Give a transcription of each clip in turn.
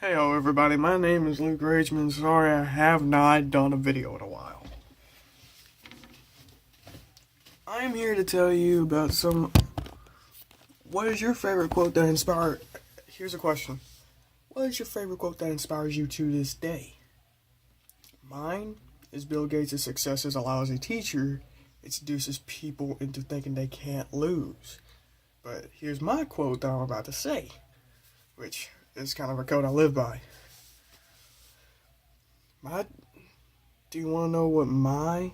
Heyo everybody, my name is Luke Rageman. Sorry I have not done a video in a while. I am here to tell you about what is your favorite quote that inspired... Here's a question. What is your favorite quote that inspires you to this day? Mine is Bill Gates' success as a lousy teacher. It seduces people into thinking they can't lose. But here's my quote that I'm about to say, which is kind of a quote I live by. Do you want to know what my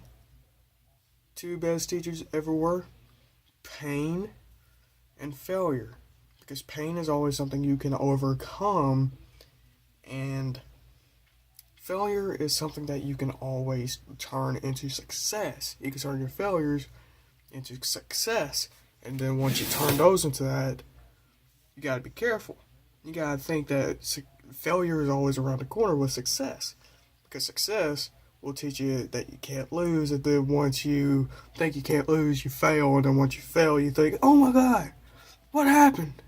two best teachers ever were? Pain and failure. Because pain is always something you can overcome, and failure is something that you can always turn into success. You can turn your failures into success, and then once you turn those into that, you gotta be careful. You gotta think that failure is always around the corner with success, because success will teach you that you can't lose, and then once you think you can't lose, you fail, and then once you fail, you think, oh my god, what happened?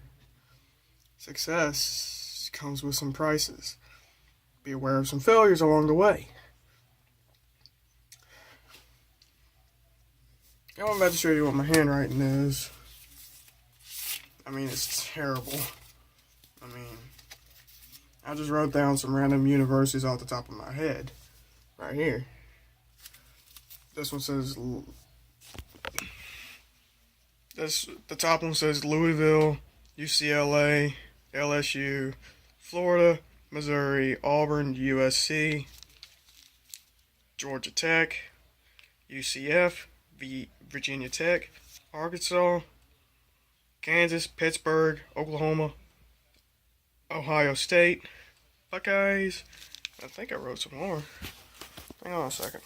Success comes with some prices. Be aware of some failures along the way. Now I'm about to show you what my handwriting is. I mean, it's terrible. I just wrote down some random universities off the top of my head. Right here. This one says... The top one says Louisville, UCLA, LSU, Florida, Missouri, Auburn, USC, Georgia Tech, UCF, Virginia Tech, Arkansas, Kansas, Pittsburgh, Oklahoma, Ohio State, Buckeyes. I think I wrote some more. Hang on a second.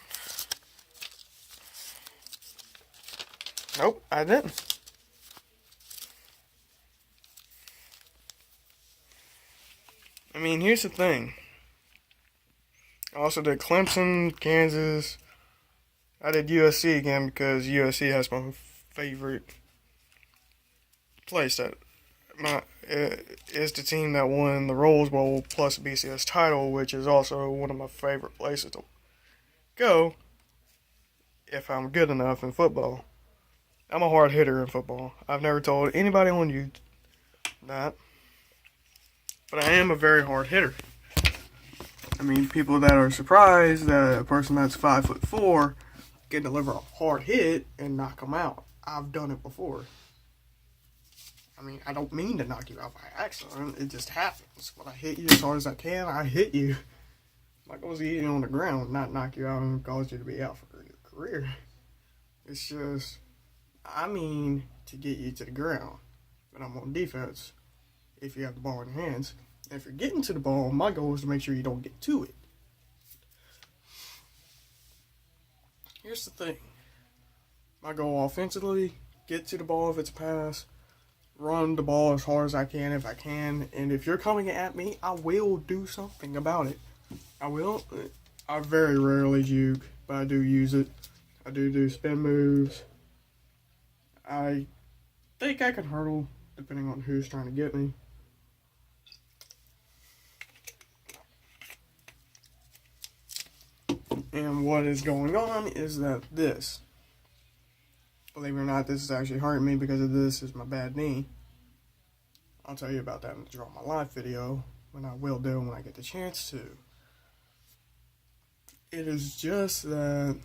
Nope, I didn't. I mean, here's the thing. I also did Clemson, Kansas. I did USC again because USC has my favorite place that is the team that won the Rose Bowl plus a BCS title, which is also one of my favorite places to go if I'm good enough in football. I'm a hard hitter in football. I've never told anybody on you that, but I am a very hard hitter. I mean, people that are surprised that a person that's 5'4" can deliver a hard hit and knock them out. I've done it before. I mean, I don't mean to knock you out by accident. It just happens. When I hit you as hard as I can, I hit you. I'm not going to hit you on the ground, not knock you out and cause you to be out for your career. It's just, I mean to get you to the ground. When I'm on defense, if you have the ball in your hands. If you're getting to the ball, my goal is to make sure you don't get to it. Here's the thing. My goal offensively, get to the ball if it's a pass, run the ball as hard as I can if I can, and if you're coming at me, I will do something about it. I very rarely juke, but I do use it. I do spin moves. I think I can hurdle, depending on who's trying to get me. And what is going on is that this, believe it or not, this is actually hurting me because of this is my bad knee. I'll tell you about that in the Draw My Life video, when I will do when I get the chance to. It is just that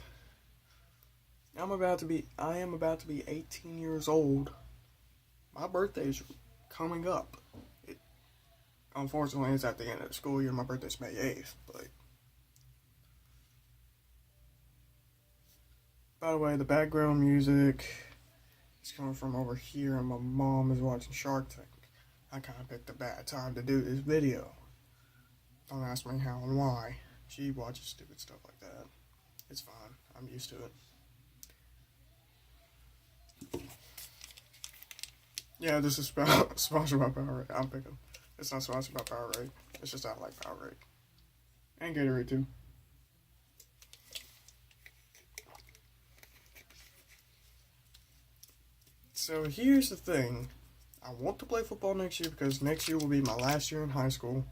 I am about to be 18 years old. My birthday is coming up. Unfortunately, it's at the end of the school year. My birthday's May 8th, but... By the way, the background music is coming from over here, and my mom is watching Shark Tank. I kind of picked a bad time to do this video. Don't ask me how and why. She watches stupid stuff like that. It's fine. I'm used to it. Yeah, this is sponsored by Powerade. I'm picking. It's not sponsored by Powerade. It's just I like Powerade. And Gatorade too. So here's the thing. I want to play football next year because next year will be my last year in high school.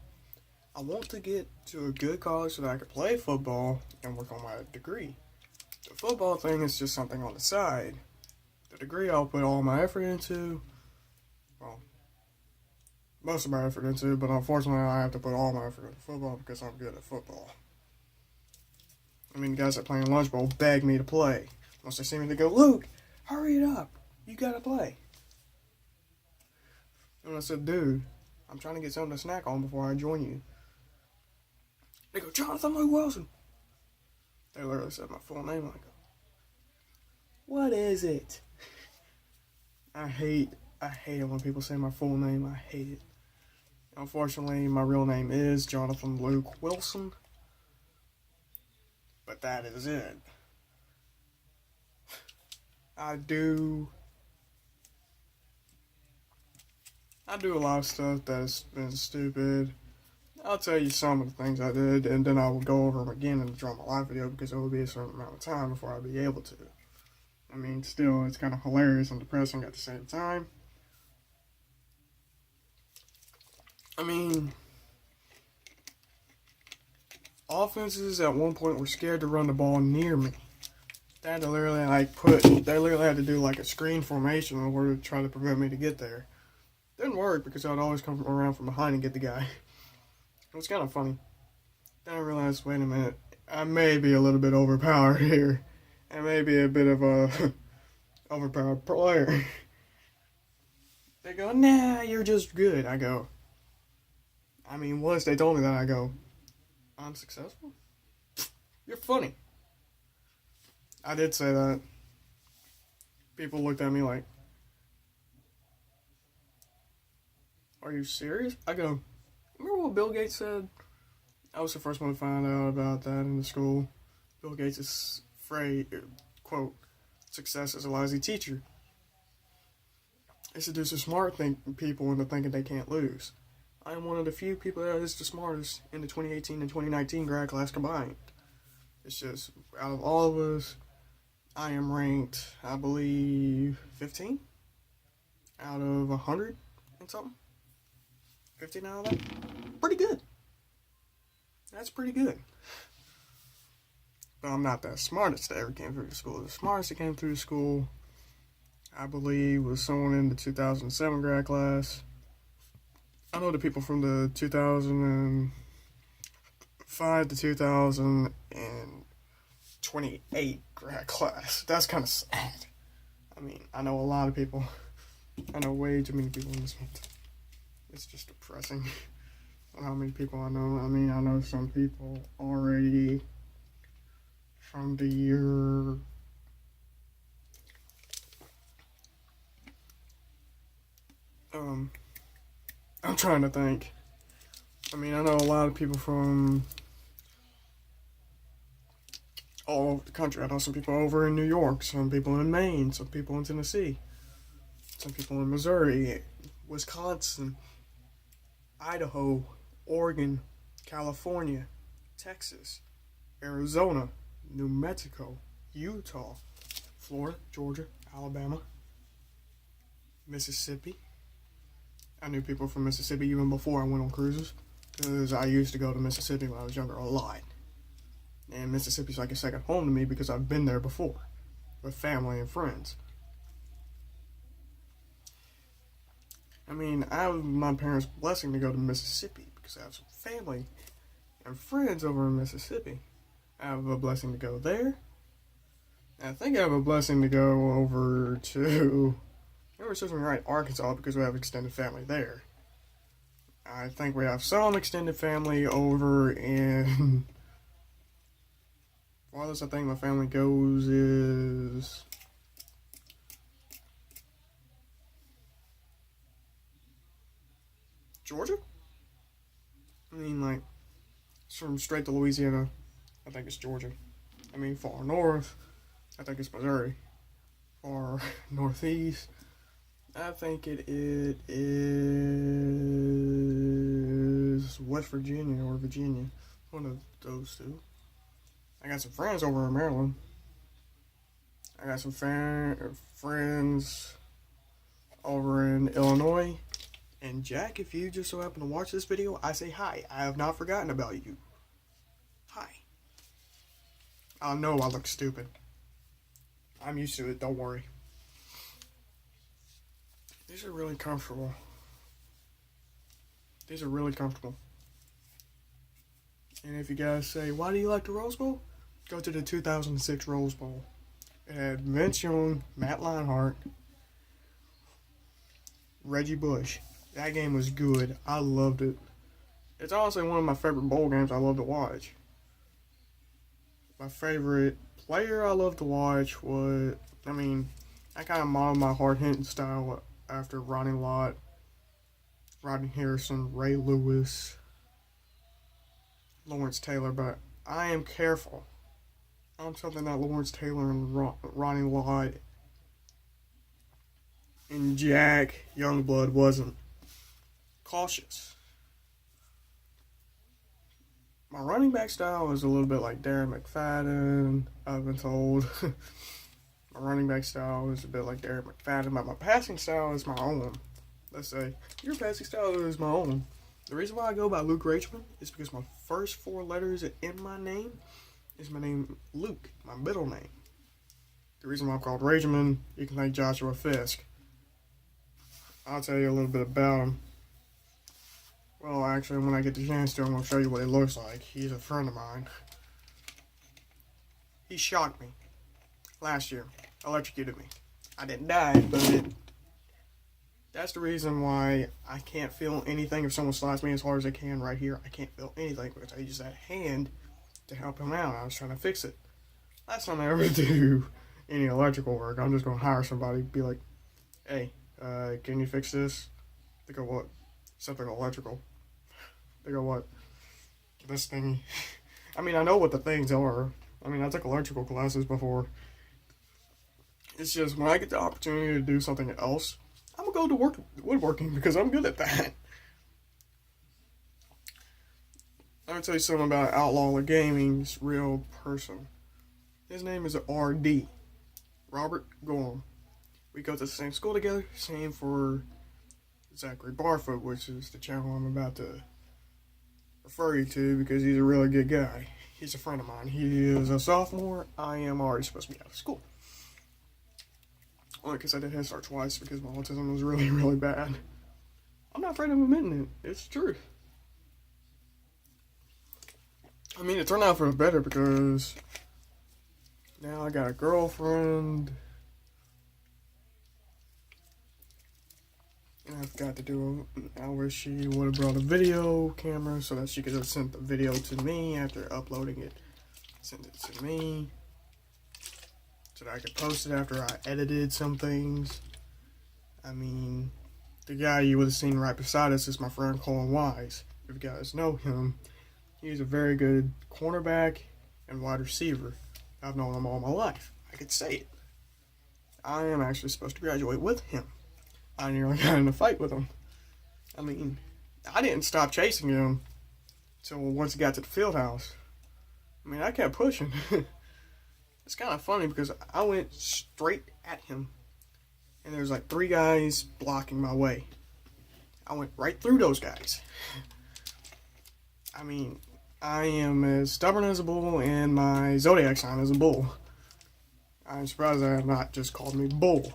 I want to get to a good college so that I can play football and work on my degree. The football thing is just something on the side. The degree I'll put all my effort into. Well, most of my effort into, but unfortunately I have to put all my effort into football because I'm good at football. I mean, the guys that play in Lunch Bowl beg me to play. Once they see me, they go, "Luke, hurry it up. You gotta play." And I said, "Dude, I'm trying to get something to snack on before I join you." They go, "Jonathan Luke Wilson." They literally said my full name. I go, "What is it?" I hate it when people say my full name. I hate it. Unfortunately, my real name is Jonathan Luke Wilson. But that is it. I do a lot of stuff that's been stupid. I'll tell you some of the things I did, and then I will go over them again in the Drama Live video because it will be a certain amount of time before I'll be able to. I mean, still, it's kind of hilarious and depressing at the same time. I mean, offenses at one point were scared to run the ball near me. They literally had to do like a screen formation in order to try to prevent me to get there. Didn't work because I would always come around from behind and get the guy. It was kind of funny. Then I realized, wait a minute, I may be a little bit overpowered here. I may be a bit of a overpowered player. They go, "Nah, you're just good." I go, I mean, once they told me that, I go, "I'm successful? You're funny." I did say that. People looked at me like, "Are you serious?" I go, "Remember what Bill Gates said?" I was the first one to find out about that in the school. Bill Gates' phrase, quote, "Success is a lousy teacher." It seduces smart people into thinking they can't lose. I am one of the few people that is the smartest in the 2018 and 2019 grad class combined. It's just, out of all of us, I am ranked, I believe, 15 out of 100 and something. 15 out of that? Pretty good. That's pretty good. But I'm not the smartest that ever came through the school. The smartest that came through the school, I believe, was someone in the 2007 grad class. I know the people from the 2005 to 2028 grad class. That's kind of sad. I mean, I know a lot of people. I know way too many people in this month. It's just depressing how many people I know. I mean, I know some people already from the year I'm trying to think. I mean, I know a lot of people from all over the country. I know some people over in New York, some people in Maine, some people in Tennessee, some people in Missouri, Wisconsin, Idaho, Oregon, California, Texas, Arizona, New Mexico, Utah, Florida, Georgia, Alabama, Mississippi. I knew people from Mississippi even before I went on cruises, because I used to go to Mississippi when I was younger a lot. And Mississippi's like a second home to me because I've been there before with family and friends. I mean, I have my parents' blessing to go to Mississippi because I have some family and friends over in Mississippi. I have a blessing to go there. And I think I have a blessing to go over to, Arkansas, because we have extended family there. I think we have some extended family over in, farthest I think my family goes is Georgia? I mean, like, from straight to Louisiana, I think it's Georgia. I mean, far north, I think it's Missouri. Far northeast, I think it is West Virginia or Virginia. One of those two. I got some friends over in Maryland. I got some friends over in Illinois And Jack, if you just so happen to watch this video, I say hi. I have not forgotten about you. Hi. I know I look stupid. I'm used to it, don't worry. These are really comfortable. These are really comfortable. And if you guys say, why do you like the Rose Bowl? Go to the 2006 Rose Bowl. It had Vince Young, Matt Leinart, Reggie Bush. That game was good. I loved it. It's honestly one of my favorite bowl games I love to watch. My favorite player I love to watch was, I kind of modeled my hard-hitting style after Ronnie Lott, Rodney Harrison, Ray Lewis, Lawrence Taylor, but I am careful. I'm something that Lawrence Taylor and Ronnie Lott and Jack Youngblood wasn't. Cautious. My running back style is a little bit like Darren McFadden, I've been told. My running back style is a bit like Darren McFadden, but my passing style is my own. Let's say, your passing style is my own. The reason why I go by Luke Rageman is because my first 4 letters in my name is my name Luke, my middle name. The reason why I'm called Rageman, you can thank Joshua Fisk. I'll tell you a little bit about him. Well, actually, when I get the chance to, I'm going to show you what he looks like. He's a friend of mine. He shocked me last year. Electrocuted me. I didn't die, but that's the reason why I can't feel anything if someone slaps me as hard as I can right here. I can't feel anything because I use that hand to help him out. I was trying to fix it. Last time I ever do any electrical work, I'm just going to hire somebody, be like, hey, can you fix this? They go, what? Something electrical. They go, what? This thingy. I know what the things are. I took electrical classes before. It's just when I get the opportunity to do something else, I'm going to go to woodworking because I'm good at that. I'm going to tell you something about Outlaw Gaming's real person. His name is RD. Robert Gorham. We go to the same school together. Same for Zachary Barfoot, which is the channel I'm about to refer you to because he's a really good guy. He's a friend of mine. He is a sophomore. I am already supposed to be out of school. Only because I did Head Start twice because my autism was really, really bad. I'm not afraid of admitting it. It's the truth. It turned out for the better because now I got a girlfriend. And I've got to do, I wish she would have brought a video camera so that she could have sent the video to me after uploading it. Send it to me so that I could post it after I edited some things. The guy you would have seen right beside us is my friend Colin Wise. If you guys know him, he's a very good cornerback and wide receiver. I've known him all my life. I could say it. I am actually supposed to graduate with him. I nearly got in a fight with him. I didn't stop chasing him until once he got to the field house. I kept pushing. It's kind of funny because I went straight at him. And there's like 3 guys blocking my way. I went right through those guys. I am as stubborn as a bull and my zodiac sign is a bull. I'm surprised they have not just called me Bull.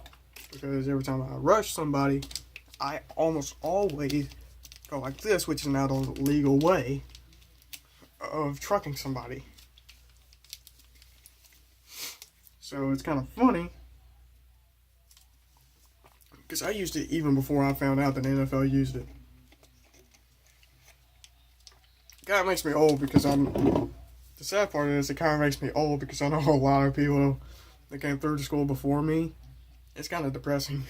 Because every time I rush somebody, I almost always go like this, which is not a legal way of trucking somebody. So it's kind of funny. Because I used it even before I found out that the NFL used it. It kind of makes me old because the sad part is it kind of makes me old because I know a lot of people that came through the school before me. It's kind of depressing.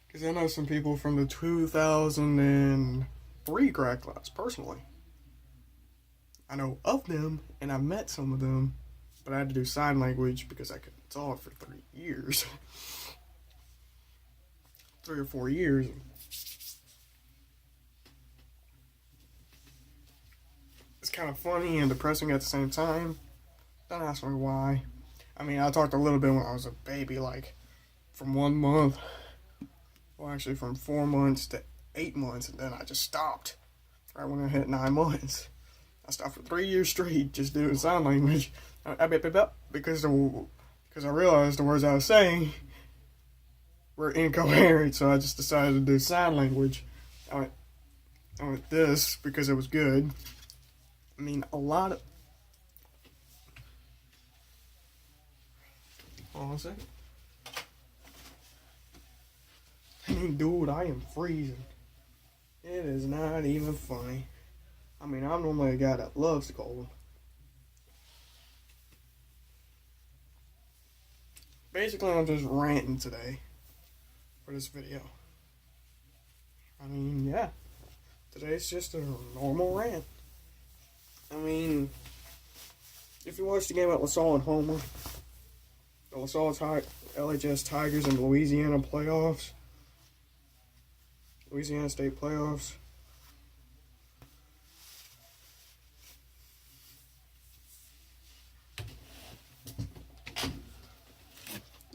Because I know some people from the 2003 grad class, personally. I know of them, and I met some of them, but I had to do sign language because I couldn't talk for 3 years. 3 or 4 years. It's kind of funny and depressing at the same time. Don't ask me why. I talked a little bit when I was a baby, like from 1 month, well actually from 4 months to 8 months, and then I just stopped right when I hit 9 months. I stopped for 3 years straight just doing sign language. Because I realized the words I was saying were incoherent, so I just decided to do sign language. I went this because it was good. I mean, a lot of... Hold on a second. I mean, dude, I am freezing. It is not even funny. I mean, I'm normally a guy that loves the cold. Basically, I'm just ranting today for this video. I mean, yeah. Today's just a normal rant. I mean, if you watch the game at LaSalle and Homer, the LaSalle LHS Tigers in Louisiana playoffs, Louisiana State playoffs,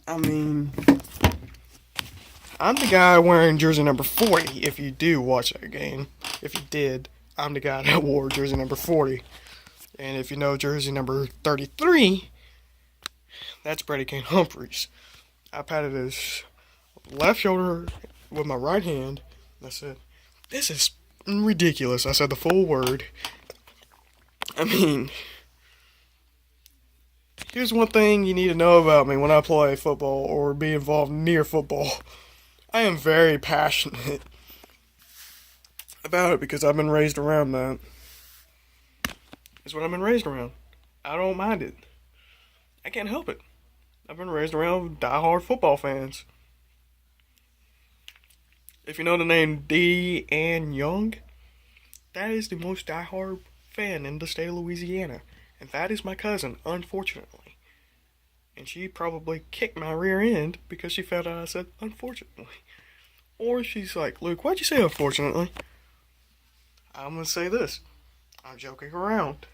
I mean, I'm the guy wearing jersey number 40, if you do watch that game. If you did, I'm the guy that wore jersey number 40. And if you know jersey number 33, that's Brady King Humphreys. I patted his left shoulder with my right hand, and I said, "This is ridiculous." I said the full word. I mean, here's one thing you need to know about me when I play football or be involved near football. I am very passionate about it because I've been raised around that. It's what I've been raised around. I don't mind it. I can't help it. I've been raised around diehard football fans. If you know the name D. Ann Young, that is the most diehard fan in the state of Louisiana. And that is my cousin, unfortunately. And she probably kicked my rear end because she found out I said unfortunately. Or she's like, "Luke, why'd you say unfortunately?" I'm going to say this. I'm joking around.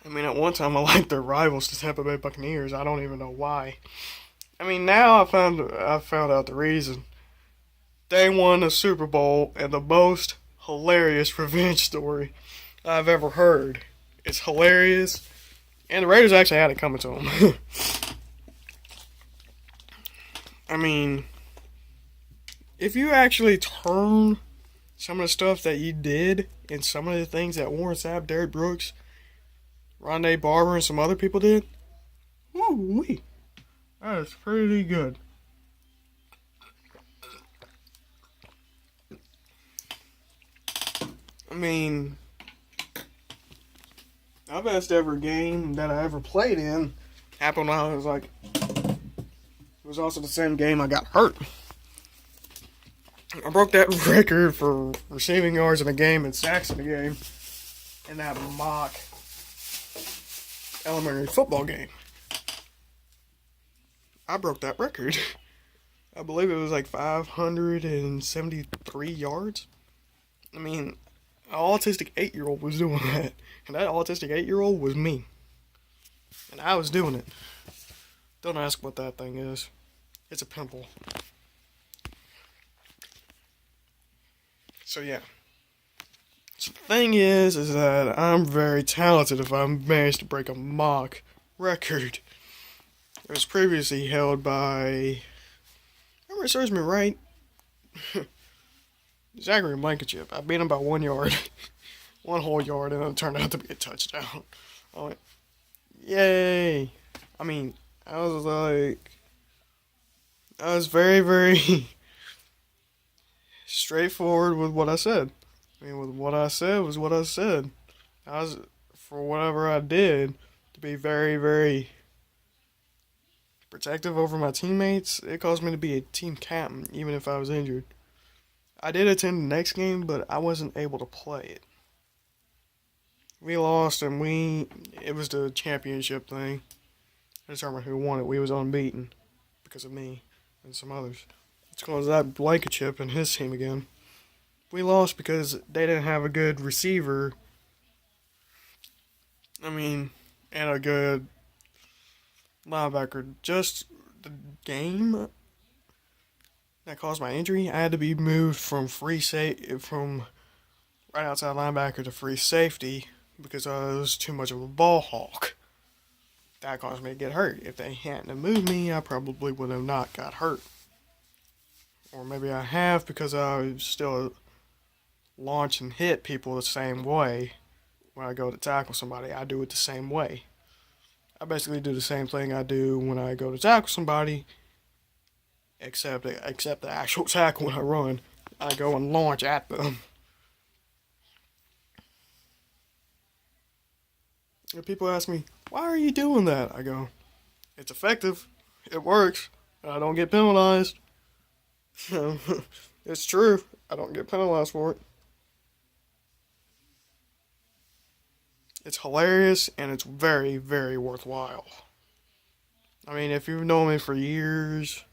I mean, at one time I liked their rivals, the Tampa Bay Buccaneers. I don't even know why. I mean, now I found out the reason. They won the Super Bowl and the most hilarious revenge story I've ever heard. It's hilarious. And the Raiders actually had it coming to them. I mean, if you actually turn some of the stuff that you did and some of the things that Warren Sapp, Derek Brooks, Rondé Barber, and some other people did, woo-wee, that is pretty good. I mean, my best ever game that I ever played in happened when I was like, it was also the same game I got hurt. I broke that record for receiving yards in a game and sacks in a game in that mock elementary football game. I broke that record. I believe it was like 573 yards. I mean, an autistic 8-year-old was doing that. And that autistic 8-year-old was me. And I was doing it. Don't ask what that thing is. It's a pimple. So yeah. So the thing is that I'm very talented if I manage to break a mock record. It was previously held by, remember it serves me right, Zachary Blankenship. I beat him by 1 yard. 1 whole yard, and it turned out to be a touchdown. I went, yay. I mean, I was very, very straightforward with what I said. I mean, with what I said was what I said. I was, for whatever I did, to be very, very protective over my teammates. It caused me to be a team captain, even if I was injured. I did attend the next game, but I wasn't able to play it. We lost, and it was the championship thing. I determined who won it. We was unbeaten because of me and some others. It's because of that Blankenship and his team again. We lost because they didn't have a good receiver. I mean, and a good linebacker. Just the game. that caused my injury. I had to be moved from right outside linebacker to free safety because I was too much of a ball hawk. That caused me to get hurt. If they hadn't moved me, I probably would have not got hurt. Or maybe I have because I still launch and hit people the same way. When I go to tackle somebody, I do it the same way. I basically do the same thing I do when I go to tackle somebody, except the actual tackle when I run. I go and launch at them. And people ask me, why are you doing that? I go, it's effective. It works. I don't get penalized. It's true. I don't get penalized for it. It's hilarious and it's very, very worthwhile. I mean, if you've known me for years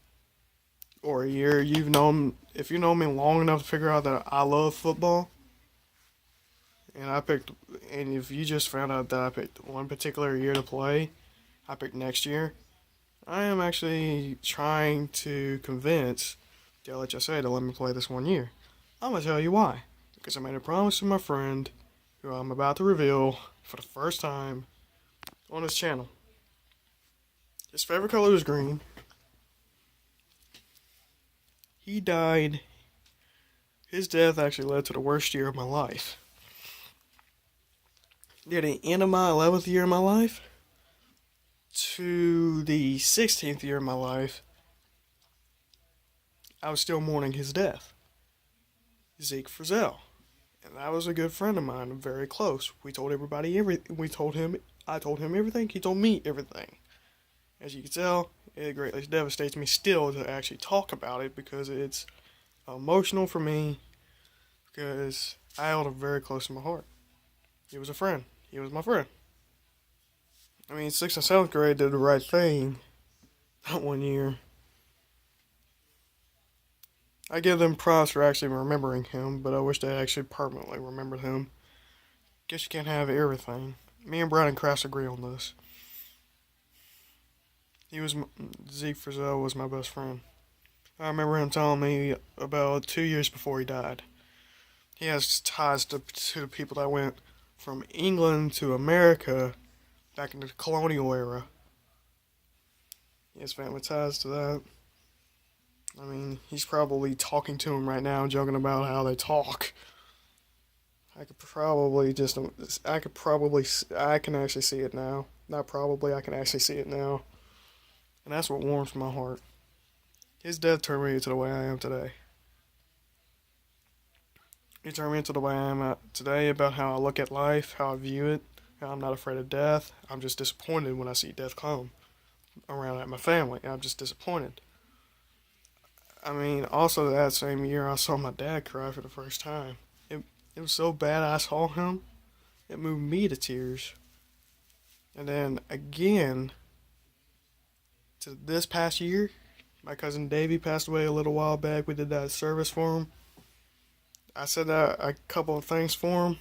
or a year, if you know me long enough to figure out that I love football, and if you just found out that I picked one particular year to play, I picked next year, I am actually trying to convince the LHSA to let me play this 1 year. I'm going to tell you why. Because I made a promise to my friend, who I'm about to reveal for the first time on his channel. His favorite color is green. He died. His death actually led to the worst year of my life. Near the end of my 11th year of my life to the 16th year of my life, I was still mourning his death. Zeeke Frizzell. And that was a good friend of mine, very close. I told him everything, he told me everything. As you can tell, it greatly devastates me still to actually talk about it because it's emotional for me because I held him very close to my heart. He was a friend. He was my friend. I mean, 6th and 7th grade did the right thing that 1 year. I give them props for actually remembering him, but I wish they actually permanently remembered him. Guess you can't have everything. Me and Brian Krass agree on this. Zeeke Frizzell was my best friend. I remember him telling me about 2 years before he died. He has ties to the people that went from England to America back in the colonial era. He has family ties to that. I mean, he's probably talking to him right now, joking about how they talk. I can actually see it now. Not probably, I can actually see it now. And that's what warms my heart. His death turned me into the way I am today. He turned me into the way I am today about how I look at life, how I view it, how I'm not afraid of death. I'm just disappointed when I see death come around at my family. I'm just disappointed. I mean, also that same year I saw my dad cry for the first time. It was so bad I saw him, it moved me to tears. And then again, to this past year, my cousin Davey passed away a little while back. We did that service for him. I said that a couple of things for him.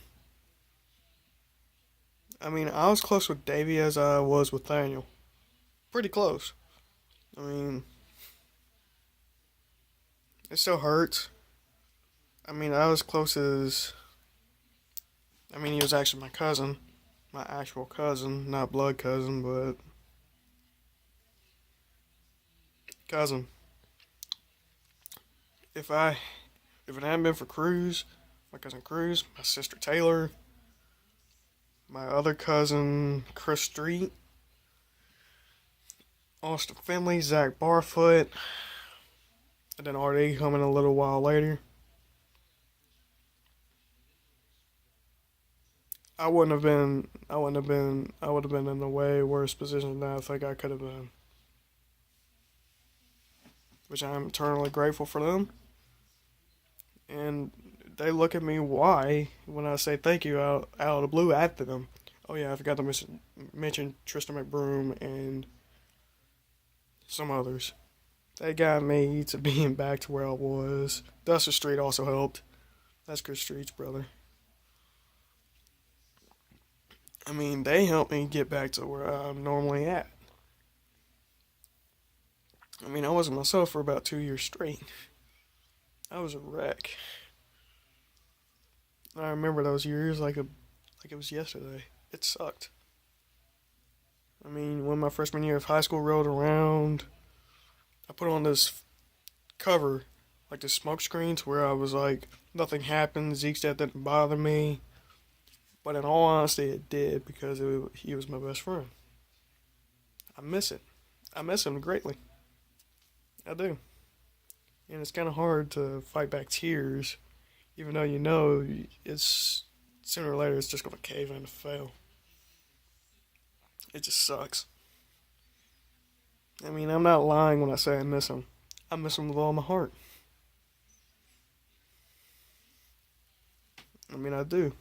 I mean, I was close with Davey as I was with Daniel. Pretty close. I mean, it still hurts. I mean, he was actually my cousin. My actual cousin. Not blood cousin, but cousin. If it hadn't been for Cruz, my cousin Cruz, my sister Taylor, my other cousin Chris Street, Austin Finley, Zach Barfoot, and then RD coming a little while later, I would have been in a way worse position than I think I could have been. Which I am eternally grateful for them. And they look at me why when I say thank you out of the blue at them. Oh yeah, I forgot to mention Tristan McBroom and some others. They got me to being back to where I was. Dustin Street also helped. That's Chris Street's brother. I mean, they helped me get back to where I'm normally at. I mean, I wasn't myself for about 2 years straight. I was a wreck. I remember those years like it was yesterday. It sucked. I mean, when my freshman year of high school rolled around, I put on this cover, like the smoke screens, where I was like, nothing happened. Zeke's death didn't bother me. But in all honesty, it did because he was my best friend. I miss it. I miss him greatly. I do. And it's kind of hard to fight back tears, even though you know it's sooner or later it's just gonna cave in and fail. It just sucks. I mean, I'm not lying when I say I miss him. I miss him with all my heart. I mean, I do.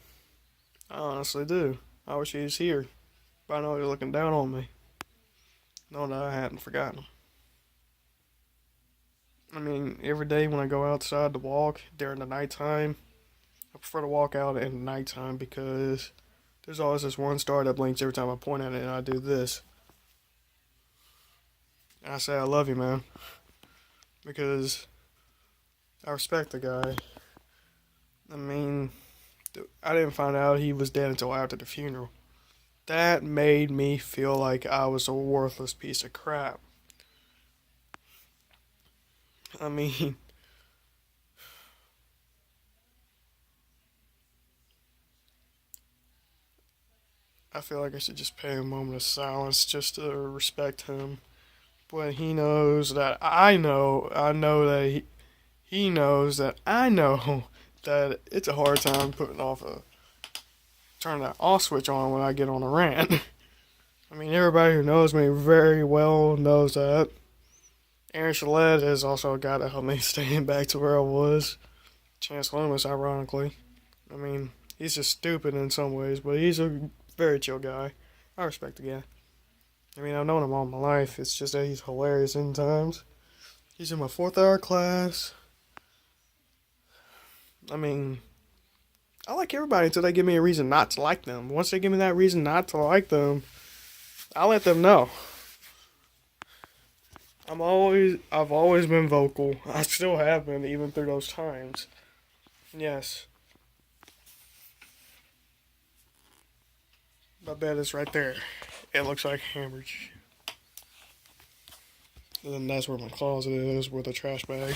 I honestly do. I wish he was here, but I know he's looking down on me, knowing that I hadn't forgotten him. I mean, every day when I go outside to walk during the nighttime, I prefer to walk out at nighttime because there's always this one star that blinks every time I point at it and I do this. And I say, I love you, man. Because I respect the guy. I mean, I didn't find out he was dead until after the funeral. That made me feel like I was a worthless piece of crap. I mean, I feel like I should just pay a moment of silence just to respect him. But he knows that I know that he knows that I know that it's a hard time putting off turning that off switch on when I get on a rant. I mean, everybody who knows me very well knows that. Aaron Shalette is also a guy that helped me stand back to where I was. Chance Loomis, ironically. I mean, he's just stupid in some ways, but he's a very chill guy. I respect the guy. I mean, I've known him all my life. It's just that he's hilarious in times. He's in my 4th hour class. I mean, I like everybody until they give me a reason not to like them. Once they give me that reason not to like them, I let them know. I've always been vocal. I still have been, even through those times. Yes. My bed is right there. It looks like Cambridge. And then that's where my closet is, with a trash bag.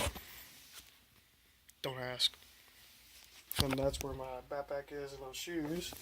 Don't ask. And that's where my backpack is and those shoes.